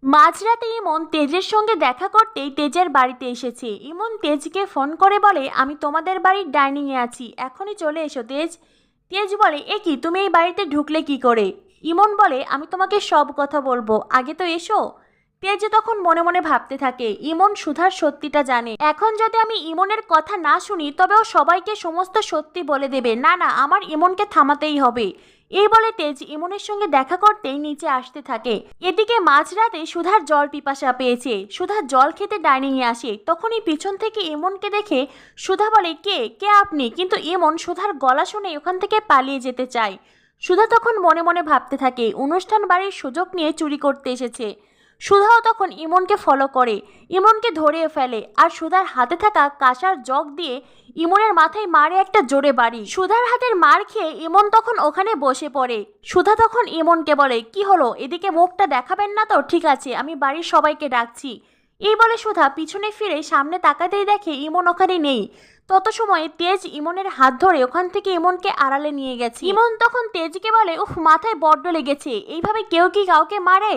মাঝরাতে ইমন তেজের সঙ্গে দেখা করতেই তেজের বাড়িতে এসেছে। ইমন তেজকে ফোন করে বলে, আমি তোমাদের বাড়ির ডাইনিংয়ে আছি, এখনই চলে এসো তেজ। তেজ বলে, এ কি, তুমি এই বাড়িতে ঢুকলে কি করে? ইমন বলে, আমি তোমাকে সব কথা বলবো, আগে তো এসো। তেজ তখন মনে মনে ভাবতে থাকে, ইমন সুধার সত্যিটা জানে। এখন যদি আমি ইমনের কথা না শুনি তবে ও সবাইকে সমস্ত সত্যি বলে দেবে। না না, আমার ইমনকে থামাতেই হবে। এই বলে তেজ ইমনের সঙ্গে দেখা করতেই নিচে আসতে থাকে। এদিকে মাঝরাতে সুধার জল পিপাসা পেয়েছে। সুধা জল খেতে ডাইনিংয়ে আসে। তখনই পিছন থেকে ইমনকে দেখে সুধা বলে, কে কে আপনি? কিন্তু ইমন সুধার গলা শুনে ওখান থেকে পালিয়ে যেতে চায়। সুধা তখন মনে মনে ভাবতে থাকে, অনুষ্ঠান বাড়ির সুযোগ নিয়ে চুরি করতে এসেছে। সুধাও তখন ইমনকে ফলো করে, ইমনকে ধরে ফেলে আর সুধার হাতে থাকা কাঁসার জগ দিয়ে ইমনের মাথায় মারে একটা জোরে বাড়ি। সুধার হাতের মার খেয়ে ইমন তখন ওখানে বসে পড়ে। সুধা তখন ইমনকে বলে, কি হলো, এদিকে মুখটা দেখাবেন না তো? ঠিক আছে, আমি বাড়ির সবাইকে ডাকছি। এই বলে সুধা পিছনে ফিরে সামনে তাকাতেই দেখে ইমন ওখানে নেই। তত সময়ে তেজ ইমনের হাত ধরে ওখান থেকে ইমনকে আড়ালে নিয়ে গেছে। ইমন তখন তেজকে বলে, উফ, মাথায় বড্ড লেগেছে, এইভাবে কেউ কি কাউকে মারে?